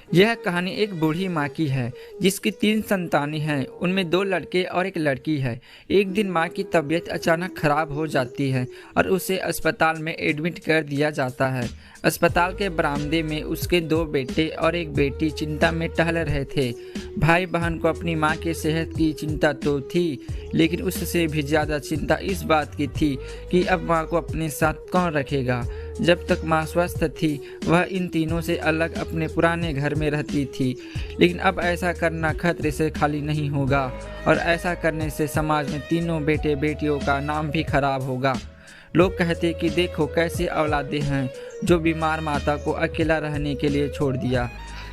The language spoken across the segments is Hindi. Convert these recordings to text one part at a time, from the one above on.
यह कहानी एक बूढ़ी माँ की है जिसकी 3 संतानें हैं। उनमें 2 लड़के और 1 लड़की है। एक दिन माँ की तबीयत अचानक खराब हो जाती है और उसे अस्पताल में एडमिट कर दिया जाता है। अस्पताल के बरामदे में उसके 2 बेटे और 1 बेटी चिंता में टहल रहे थे। भाई बहन को अपनी माँ की सेहत की चिंता तो थी, लेकिन उससे भी ज़्यादा चिंता इस बात की थी कि अब माँ को अपने साथ कौन रखेगा। जब तक माँ स्वस्थ थी वह इन तीनों से अलग अपने पुराने घर में रहती थी, लेकिन अब ऐसा करना खतरे से खाली नहीं होगा और ऐसा करने से समाज में तीनों बेटे बेटियों का नाम भी खराब होगा। लोग कहते कि देखो कैसी औलादें हैं जो बीमार माता को अकेला रहने के लिए छोड़ दिया।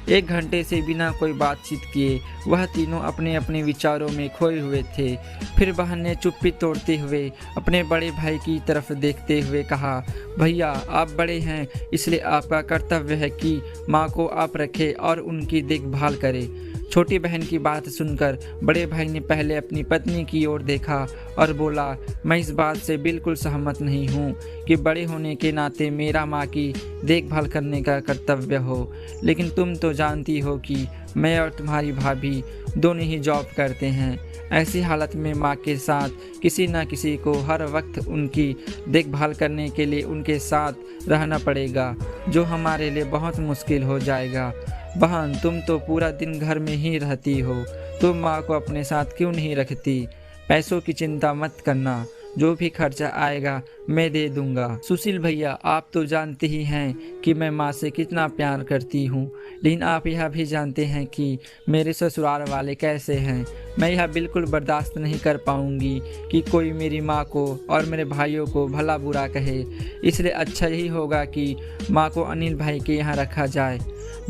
1 घंटे से बिना कोई बातचीत किए वह तीनों अपने अपने विचारों में खोए हुए थे। फिर बहन ने चुप्पी तोड़ते हुए अपने बड़े भाई की तरफ देखते हुए कहा, भैया आप बड़े हैं, इसलिए आपका कर्तव्य है कि माँ को आप रखें और उनकी देखभाल करें। छोटी बहन की बात सुनकर बड़े भाई ने पहले अपनी पत्नी की ओर देखा और बोला, मैं इस बात से बिल्कुल सहमत नहीं हूँ कि बड़े होने के नाते मेरा माँ की देखभाल करने का कर्तव्य हो, लेकिन तुम तो जानती हो कि मैं और तुम्हारी भाभी दोनों ही जॉब करते हैं। ऐसी हालत में माँ के साथ किसी न किसी को हर वक्त उनकी देखभाल करने के लिए उनके साथ रहना पड़ेगा, जो हमारे लिए बहुत मुश्किल हो जाएगा। बहन तुम तो पूरा दिन घर में ही रहती हो, तुम माँ को अपने साथ क्यों नहीं रखती? पैसों की चिंता मत करना, जो भी खर्चा आएगा मैं दे दूंगा। सुशील भैया आप तो जानते ही हैं कि मैं माँ से कितना प्यार करती हूँ, लेकिन आप यह भी जानते हैं कि मेरे ससुराल वाले कैसे हैं। मैं यह बिल्कुल बर्दाश्त नहीं कर पाऊँगी कि कोई मेरी माँ को और मेरे भाइयों को भला बुरा कहे, इसलिए अच्छा यही होगा कि माँ को अनिल भाई के यहाँ रखा जाए।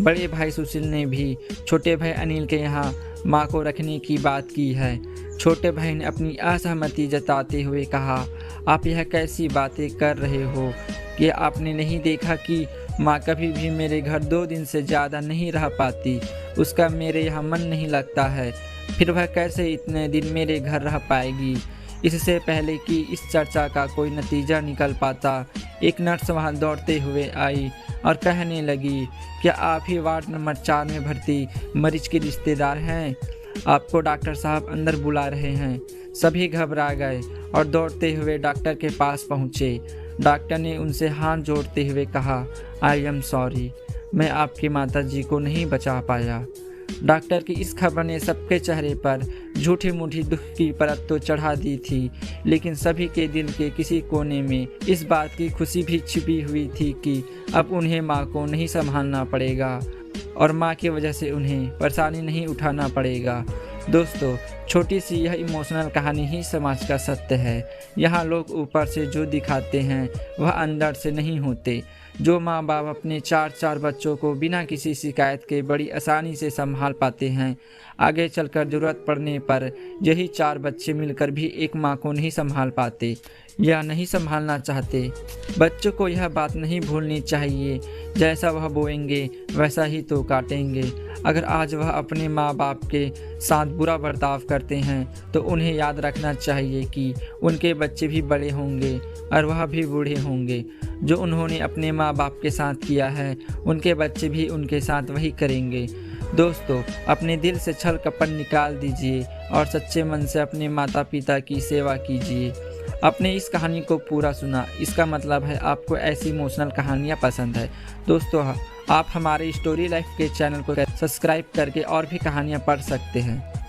बड़े भाई सुशील ने भी छोटे भाई अनिल के यहाँ माँ को रखने की बात की है। छोटे भाई ने अपनी असहमति जताते हुए कहा, आप यह कैसी बातें कर रहे हो कि आपने नहीं देखा कि माँ कभी भी मेरे घर 2 दिन से ज़्यादा नहीं रह पाती, उसका मेरे यहाँ मन नहीं लगता है, फिर वह कैसे इतने दिन मेरे घर रह पाएगी। इससे पहले कि इस चर्चा का कोई नतीजा निकल पाता, एक नर्स वहाँ दौड़ते हुए आई और कहने लगी, क्या आप ही वार्ड नंबर 4 में भर्ती मरीज के रिश्तेदार हैं? आपको डॉक्टर साहब अंदर बुला रहे हैं। सभी घबरा गए और दौड़ते हुए डॉक्टर के पास पहुँचे। डॉक्टर ने उनसे हाथ जोड़ते हुए कहा, आई एम सॉरी, मैं आपकी माताजी को नहीं बचा पाया। डॉक्टर की इस खबर ने सबके चेहरे पर झूठी मूठी दुख की परत तो चढ़ा दी थी, लेकिन सभी के दिल के किसी कोने में इस बात की खुशी भी छिपी हुई थी कि अब उन्हें माँ को नहीं संभालना पड़ेगा और माँ की वजह से उन्हें परेशानी नहीं उठाना पड़ेगा। दोस्तों, छोटी सी यह इमोशनल कहानी ही समाज का सत्य है। यहाँ लोग ऊपर से जो दिखाते हैं वह अंदर से नहीं होते। जो माँ बाप अपने 4 बच्चों को बिना किसी शिकायत के बड़ी आसानी से संभाल पाते हैं, आगे चलकर ज़रूरत पड़ने पर यही 4 बच्चे मिलकर भी एक माँ को नहीं संभाल पाते या नहीं संभालना चाहते। बच्चों को यह बात नहीं भूलनी चाहिए, जैसा वह बोएंगे वैसा ही तो काटेंगे। अगर आज वह अपने माँ बाप के साथ बुरा बर्ताव करते हैं तो उन्हें याद रखना चाहिए कि उनके बच्चे भी बड़े होंगे और वह भी बूढ़े होंगे। जो उन्होंने अपने माँ बाप के साथ किया है उनके बच्चे भी उनके साथ वही करेंगे। दोस्तों, अपने दिल से छल कपट निकाल दीजिए और सच्चे मन से अपने माता पिता की सेवा कीजिए। आपने इस कहानी को पूरा सुना, इसका मतलब है आपको ऐसी इमोशनल कहानियाँ पसंद है। दोस्तों, आप हमारे स्टोरी लाइफ के चैनल को सब्सक्राइब करके और भी कहानियाँ पढ़ सकते हैं।